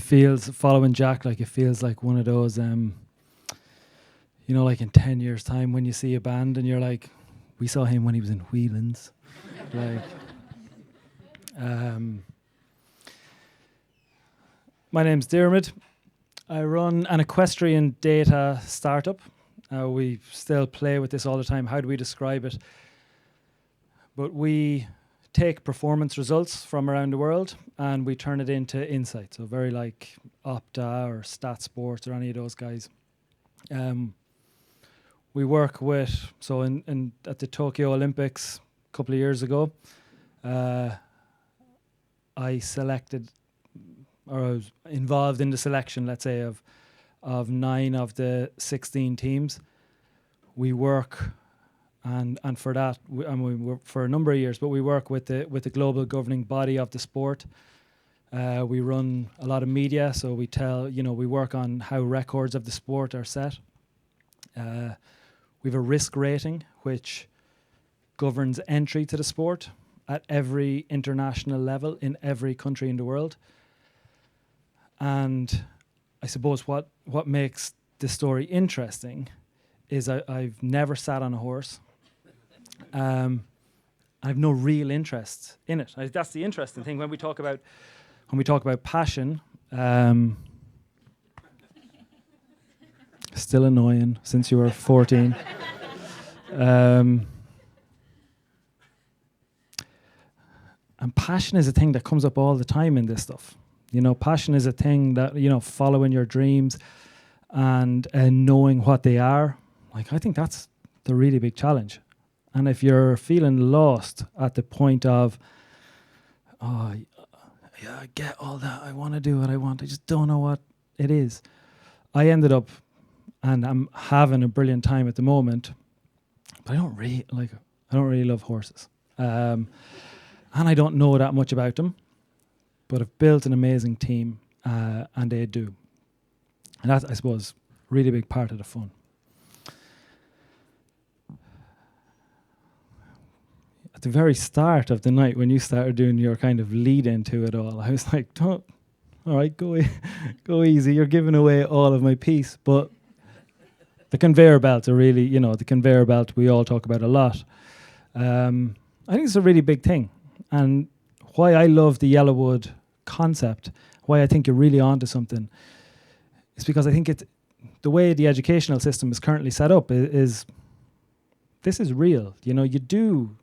feels, following Jack, like it feels like one of those, like in 10 years' time when you see a band and you're like, we saw him when he was in Whelan's. Like, my name's Diarmuid. I run an equestrian data startup. We still play with this all the time. How do we describe it? But we take performance results from around the world and we turn it into insight. So very like Opta or Stat Sports or any of those guys. We work with, so at the Tokyo Olympics a couple of years ago, I selected, or I was involved in the selection, let's say, of 9 of the 16 teams. We work, and for that, we work for a number of years, but we work with the global governing body of the sport. We run a lot of media, so we work on how records of the sport are set. We have a risk rating, which governs entry to the sport at every international level in every country in the world. And I suppose what makes this story interesting is I've never sat on a horse. I have no real interest in it. That's the interesting thing when we talk about passion. Still annoying since you were 14. And passion is a thing that comes up all the time in this stuff. Passion is a thing that, following your dreams and knowing what they are. Like, I think that's the really big challenge. And if you're feeling lost at the point of, I get all that, I want to do what I want, I just don't know what it is. I ended up, and I'm having a brilliant time at the moment, but I don't really love horses. And I don't know that much about them, but I've built an amazing team, and they do. And that's, I suppose, really big part of the fun. At the very start of the night, when you started doing your kind of lead into it all, I was like, all right, go easy. You're giving away all of my piece. But the conveyor belts are really, the conveyor belt we all talk about a lot. I think it's a really big thing. And why I love the Yellowwood concept, why I think you're really onto something, is because I think the way the educational system is currently set up is this is real. You do,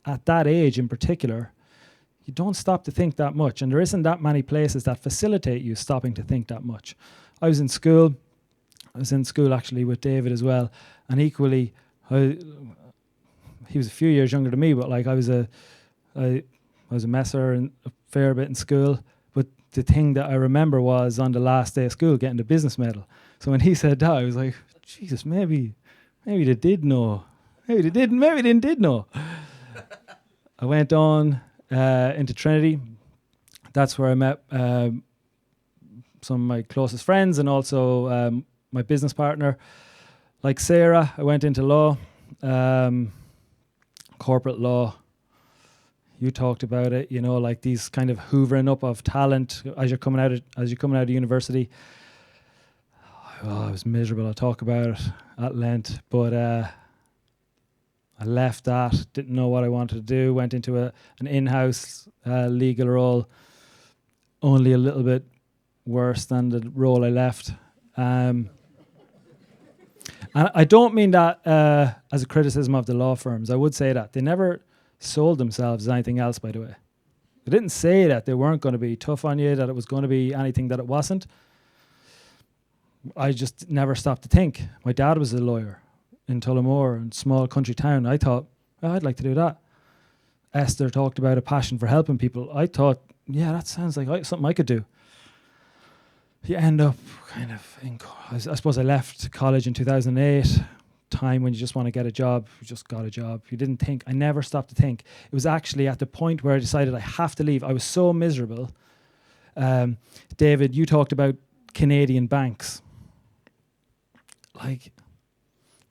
at that age in particular, you don't stop to think that much. And there isn't that many places that facilitate you stopping to think that much. I was in school actually with David as well. And equally, he was a few years younger than me, but like I was a messer and a fair bit in school. But the thing that I remember was on the last day of school getting the business medal. So when he said that, I was like, Jesus, maybe they did know. Maybe they didn't know. I went on into Trinity. That's where I met some of my closest friends and also my business partner. Like Sarah, I went into law, corporate law. You talked about it, like these kind of hoovering up of talent as you're coming out of university. I was miserable. I'll talk about it at length, but I left that, didn't know what I wanted to do, went into an in-house legal role, only a little bit worse than the role I left. And I don't mean that as a criticism of the law firms. I would say that. They never sold themselves as anything else, by the way. They didn't say that they weren't going to be tough on you, that it was going to be anything that it wasn't. I just never stopped to think. My dad was a lawyer in Tullamore, a small country town. I thought, I'd like to do that. Esther talked about a passion for helping people. I thought, that sounds like something I could do. You end up kind of I suppose I left college in 2008, time when you just want to get a job. You just got a job. You didn't think. I never stopped to think. It was actually at the point where I decided I have to leave. I was so miserable. David, you talked about Canadian banks. Like,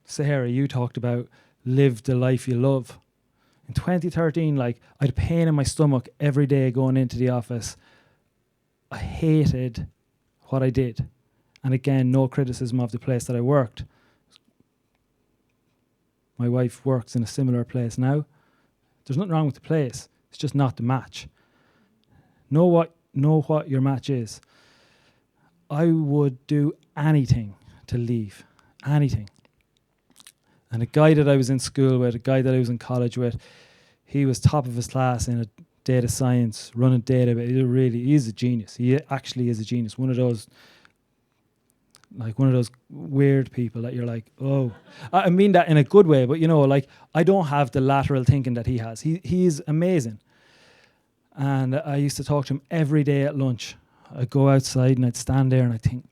Sahara, you talked about live the life you love. In 2013, like, I had pain in my stomach every day going into the office. I hated what I did. And again, no criticism of the place that I worked. My wife works in a similar place now. There's nothing wrong with the place. It's just not the match. Know what your match is. I would do anything to leave. Anything. And a guy that I was in school with, a guy that I was in college with, he was top of his class in a data science, running database. He's a genius. He actually is a genius. One of those weird people that you're like, oh. I mean that in a good way, but I don't have the lateral thinking that he has. He's amazing. And I used to talk to him every day at lunch. I'd go outside and I'd stand there and I'd think,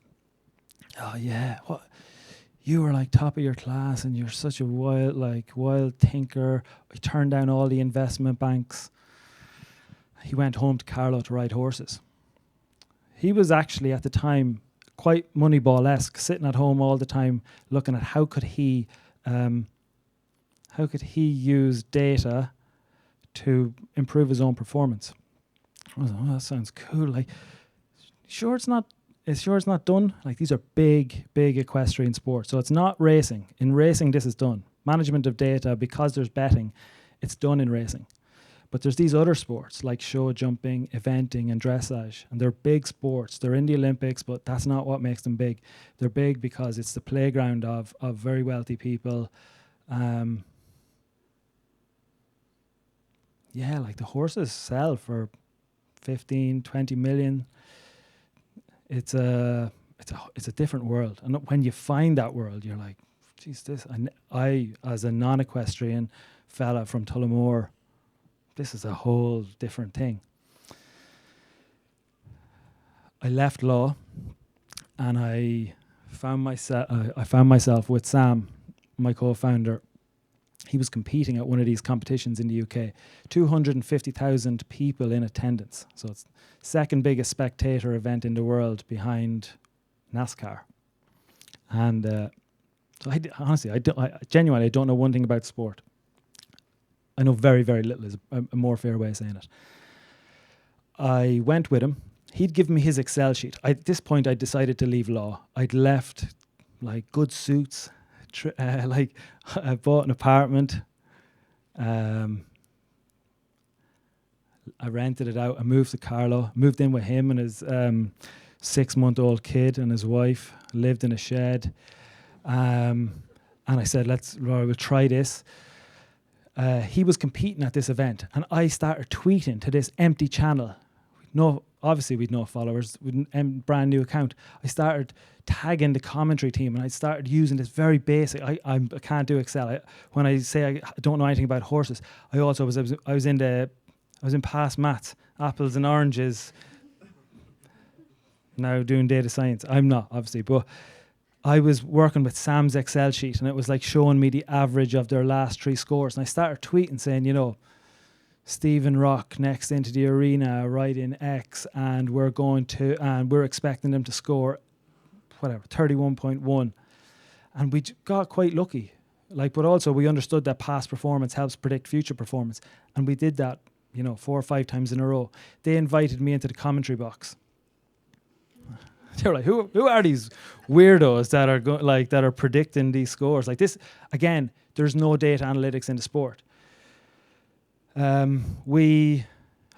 oh yeah, what? You were like top of your class and you're such a wild thinker. I turned down all the investment banks. He went home to Carlow to ride horses. He was actually at the time quite Moneyball-esque, sitting at home all the time looking at how could he use data to improve his own performance. I was like, oh, that sounds cool. Like, sure it's not done. Like, these are big equestrian sports. So it's not racing. In racing, this is done. Management of data, because there's betting, it's done in racing. But there's these other sports like show jumping, eventing, and dressage. And they're big sports. They're in the Olympics, but that's not what makes them big. They're big because it's the playground of very wealthy people. Like the horses sell for 15, 20 million. It's a different world. And when you find that world, you're like, geez, this. And I, as a non-equestrian fella from Tullamore, this is a whole different thing. I left law, and I found myself with Sam, my co-founder. He was competing at one of these competitions in the UK. 250,000 people in attendance. So it's second biggest spectator event in the world behind NASCAR. And so I genuinely don't know one thing about sport. I know very, very little is a more fair way of saying it. I went with him. He'd given me his Excel sheet. At this point, I decided to leave law. I'd left like good suits. I bought an apartment. I rented it out. I moved to Carlow. Moved in with him and his 6-month-old kid and his wife. Lived in a shed. And I said, we'll try this. He was competing at this event, and I started tweeting to this empty channel. Obviously we'd no followers, with a brand new account. I started tagging the commentary team, and I started using this very basic. I can't do Excel. When I say I don't know anything about horses, I was in past maths, apples and oranges. Now doing data science. I'm not, obviously, but I was working with Sam's Excel sheet, and it was like showing me the average of their last 3 scores. And I started tweeting saying, Stephen Rock next into the arena, right in X, and we're expecting them to score, 31.1. And we got quite lucky. But also we understood that past performance helps predict future performance. And we did that, 4 or 5 times in a row. They invited me into the commentary box. They were like, who are these weirdos that are that are predicting these scores? Like this, again, there's no data analytics in the sport. I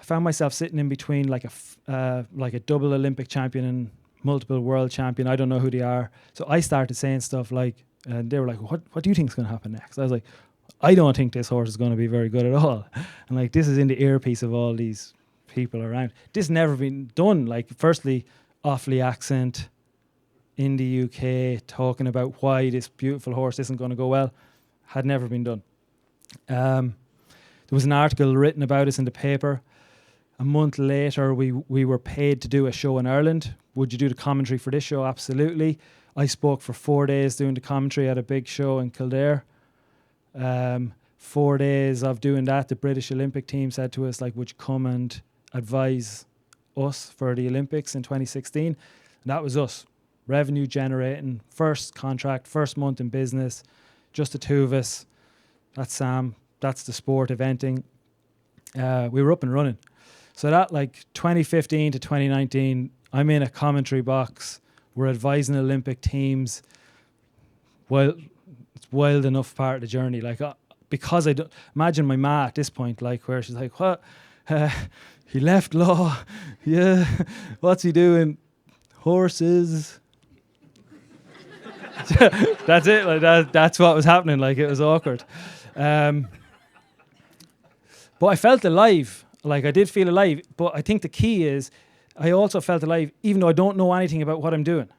found myself sitting in between like a double Olympic champion and multiple world champion. I don't know who they are. So I started saying stuff and they were like, what do you think is going to happen next? I was like, I don't think this horse is going to be very good at all. And this is in the earpiece of all these people around. This has never been done. Firstly, Offaly accent in the UK, talking about why this beautiful horse isn't going to go well, had never been done. There was an article written about us in the paper. A month later, we were paid to do a show in Ireland. Would you do the commentary for this show? Absolutely. I spoke for 4 days doing the commentary at a big show in Kildare. 4 days of doing that, the British Olympic team said to us, would you come and advise us for the Olympics in 2016? And that was us. Revenue generating, first contract, first month in business, just the 2 of us. That's Sam. That's the sport eventing. We were up and running. So that like 2015 to 2019, I'm in a commentary box. We're advising Olympic teams. Well, it's wild enough part of the journey. Like because I don't imagine my ma at this point, like where she's like, "What? He left law. Yeah. What's he doing? Horses." That's it. Like that's what was happening. Like it was awkward. But I felt alive. Like I did feel alive. But I think the key is I also felt alive even though I don't know anything about what I'm doing.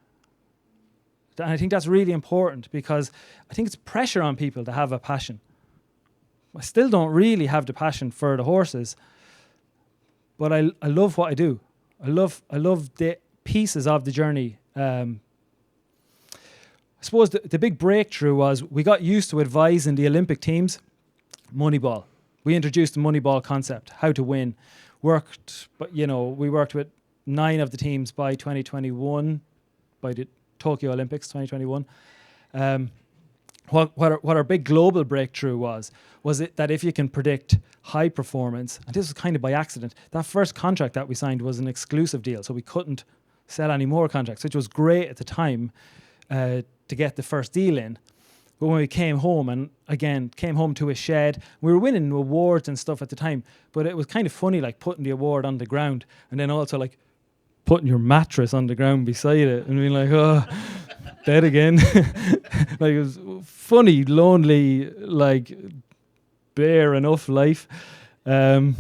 And I think that's really important because I think it's pressure on people to have a passion. I still don't really have the passion for the horses, but I love what I do. I love the pieces of the journey. I suppose the big breakthrough was we got used to advising the Olympic teams Moneyball. We introduced the Moneyball concept, how to win. We worked with 9 of the teams by 2021, by the Tokyo Olympics 2021. What our big global breakthrough was it that if you can predict high performance, and this was kind of by accident, that first contract that we signed was an exclusive deal, so we couldn't sell any more contracts, which was great at the time to get the first deal in. But when we came home to a shed, we were winning awards and stuff at the time, but it was kind of funny, like putting the award on the ground and then also like putting your mattress on the ground beside it and being like, oh, dead again. Like it was funny, lonely, like bare enough life. And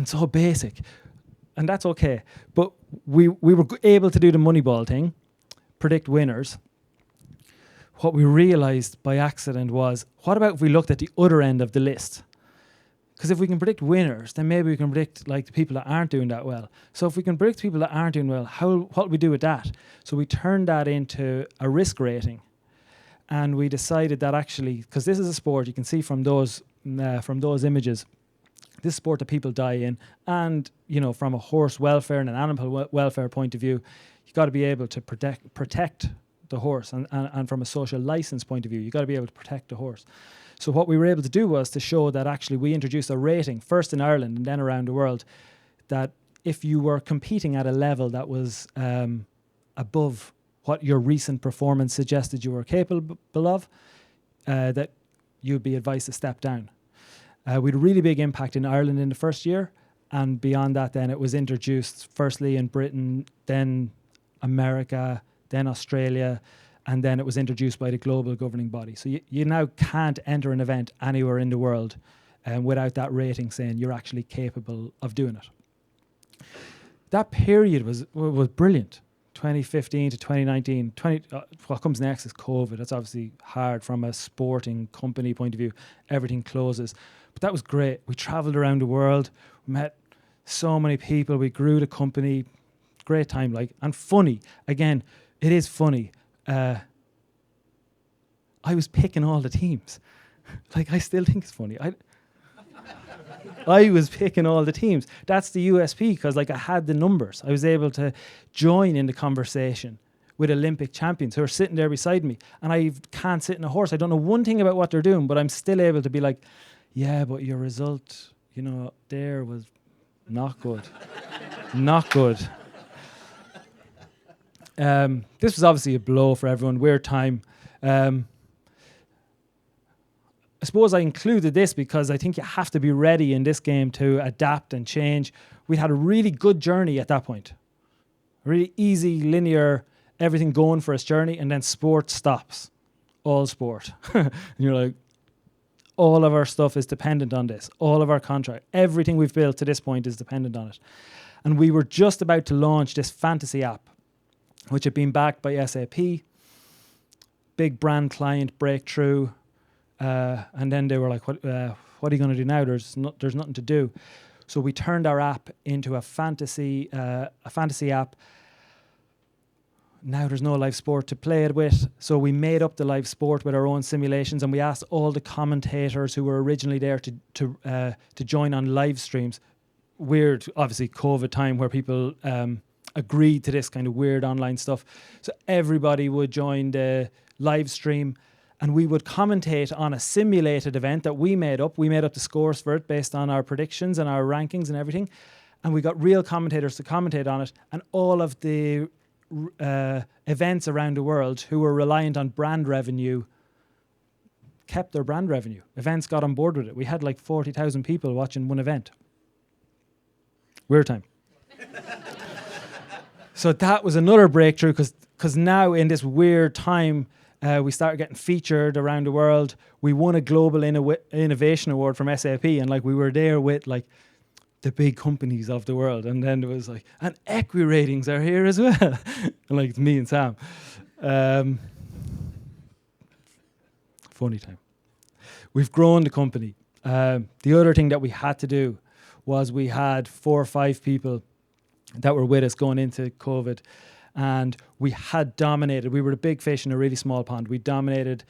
so basic. And that's okay. But we were able to do the Moneyball thing, predict winners. What we realized by accident was, what about if we looked at the other end of the list? Because if we can predict winners, then maybe we can predict like the people that aren't doing that well. So if we can predict people that aren't doing well, what do we do with that? So we turned that into a risk rating. And we decided that actually, because this is a sport, you can see from those images, this sport that people die in, and from a horse welfare and an animal welfare point of view, you got to be able to protect the horse, and from a social license point of view, you got to be able to protect the horse. So what we were able to do was to show that actually we introduced a rating, first in Ireland and then around the world, that if you were competing at a level that was above what your recent performance suggested you were capable of, that you'd be advised to step down. We had a really big impact in Ireland in the first year, and beyond that then it was introduced firstly in Britain, then America, then Australia, and then it was introduced by the global governing body. So you now can't enter an event anywhere in the world without that rating saying you're actually capable of doing it. That period was brilliant. 2015 to 2019. What comes next is COVID. That's obviously hard from a sporting company point of view. Everything closes. But that was great. We traveled around the world. We met so many people. We grew the company. Great time, and funny. Again, it is funny. I was picking all the teams. I still think it's funny. I was picking all the teams. That's the USP, because I had the numbers. I was able to join in the conversation with Olympic champions who are sitting there beside me, and I can't sit in a horse. I don't know one thing about what they're doing, but I'm still able to be like, yeah, but your result, there was not good. Not good. This was obviously a blow for everyone. Weird time. I suppose I included this because I think you have to be ready in this game to adapt and change. We had a really good journey at that point. Really easy, linear, everything going for us journey, and then sport stops. All sport. And you're like, all of our stuff is dependent on this. All of our contract, everything we've built to this point is dependent on it. And we were just about to launch this fantasy app, which had been backed by SAP, big brand client breakthrough, and then they were like, "What are you going to do now? There's nothing to do." So we turned our app into a fantasy app. Now there's no live sport to play it with, so we made up the live sport with our own simulations, and we asked all the commentators who were originally there to join on live streams. Weird, obviously, COVID time where people agreed to this kind of weird online stuff. So everybody would join the live stream, and we would commentate on a simulated event that we made up. We made up the scores for it based on our predictions and our rankings and everything. And we got real commentators to commentate on it. And all of the events around the world who were reliant on brand revenue kept their brand revenue. Events got on board with it. We had like 40,000 people watching one event. Weird time. So that was another breakthrough because now in this weird time, we started getting featured around the world. We won a global innovation award from SAP, and like we were there with like the big companies of the world. And then there was like, and Equiratings are here as well. And like it's me and Sam. Funny time. We've grown the company. The other thing that we had to do was we had 4 or 5 people that were with us going into COVID, and we had dominated. We were a big fish in a really small pond. We dominated.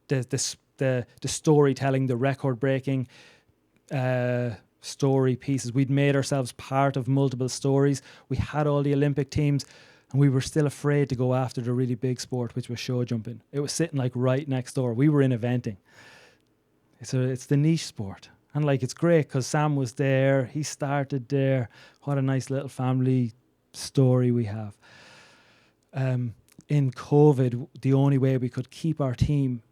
The storytelling, the record-breaking story pieces. We'd made ourselves part of multiple stories. We had all the Olympic teams, and we were still afraid to go after the really big sport, which was show jumping. It was sitting like right next door. We were in eventing. It's the niche sport. And like it's great because Sam was there. He started there. What a nice little family story we have. In COVID, the only way we could keep our team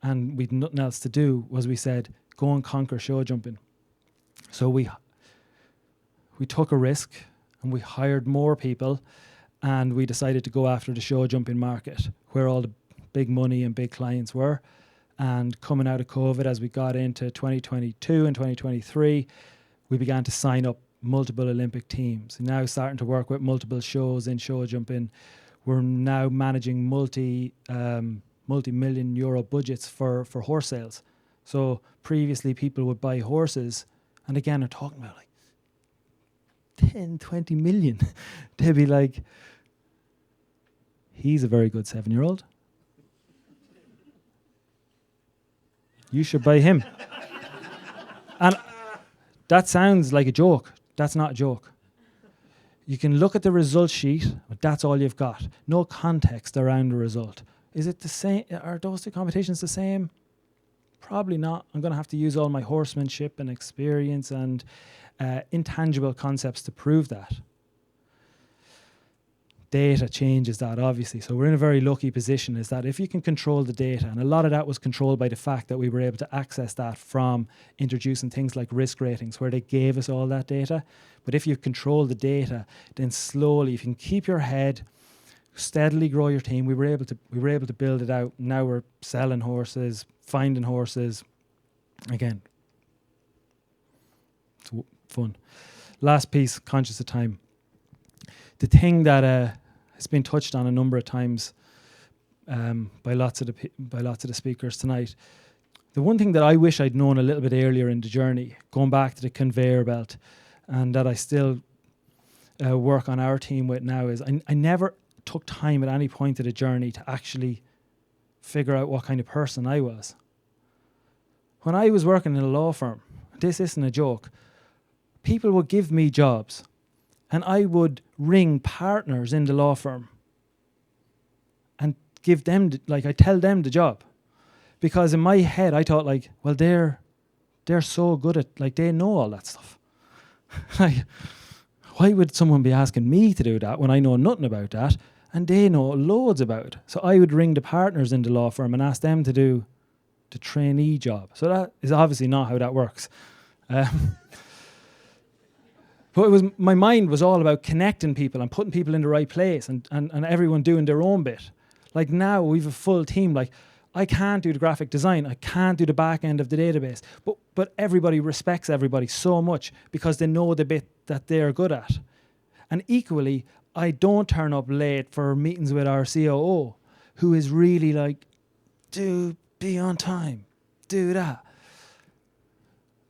and we'd nothing else to do was we said, go and conquer show jumping. So we took a risk and we hired more people, and we decided to go after the show jumping market where all the big money and big clients were. And coming out of COVID, as we got into 2022 and 2023, we began to sign up multiple Olympic teams. Now starting to work with multiple shows in show jumping. We're now managing multi-million euro budgets for horse sales. So previously people would buy horses, and again, they're talking about like 10, 20 million. They'd be like, he's a very good 7-year-old. You should buy him. And that sounds like a joke. That's not a joke. You can look at the result sheet, but that's all you've got. No context around the result. Is it the same? Are those two competitions the same? Probably not. I'm going to have to use all my horsemanship and experience and intangible concepts to prove that. Data changes that, obviously. So we're in a very lucky position, is that if you can control the data, and a lot of that was controlled by the fact that we were able to access that from introducing things like risk ratings, where they gave us all that data. But if you control the data, then slowly, if you can keep your head, steadily grow your team, we were able to build it out. Now we're selling horses, finding horses. Again, it's fun. Last piece, conscious of time. The thing that has been touched on a number of times by lots of the speakers tonight, the one thing that I wish I'd known a little bit earlier in the journey, going back to the conveyor belt, and that I still work on our team with now, is I never took time at any point of the journey to actually figure out what kind of person I was. When I was working in a law firm, this isn't a joke, people would give me jobs, and I would ring partners in the law firm and give them, I tell them the job. Because in my head, I thought like, well, they're so good at, like, they know all that stuff. Like, why would someone be asking me to do that when I know nothing about that? And they know loads about it. So I would ring the partners in the law firm and ask them to do the trainee job. So that is obviously not how that works. But my mind was all about connecting people and putting people in the right place and everyone doing their own bit. Like now we've a full team. Like I can't do the graphic design. I can't do the back end of the database. But everybody respects everybody so much because they know the bit that they're good at. And equally, I don't turn up late for meetings with our COO, who is really like, dude, be on time, do that.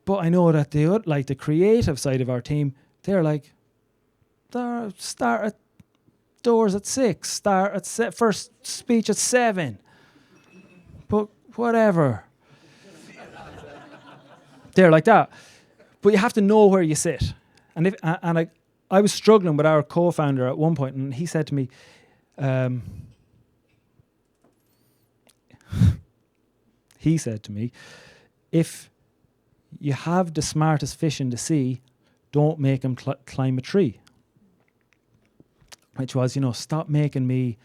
But I know that the creative side of our team, they're like, start at doors at 6, start at first speech at 7. But whatever. They're like that. But you have to know where you sit. And I was struggling with our co-founder at one point, and he said to me, he said to me, if you have the smartest fish in the sea, don't make him climb a tree. Which was, stop making me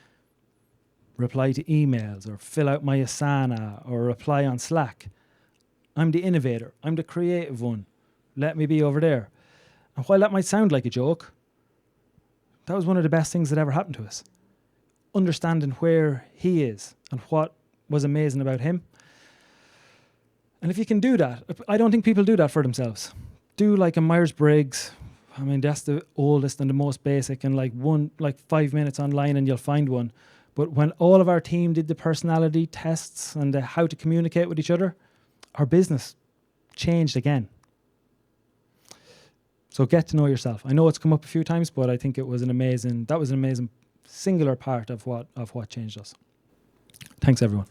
reply to emails or fill out my Asana or reply on Slack. I'm the innovator. I'm the creative one. Let me be over there. And while that might sound like a joke, that was one of the best things that ever happened to us. Understanding where he is and what was amazing about him. And if you can do that, I don't think people do that for themselves. Do like a Myers-Briggs. I mean, that's the oldest and the most basic, and like 5 minutes online and you'll find one. But when all of our team did the personality tests and how to communicate with each other, our business changed again. So get to know yourself. I know it's come up a few times, but I think that was an amazing singular part of what changed us. Thanks, everyone.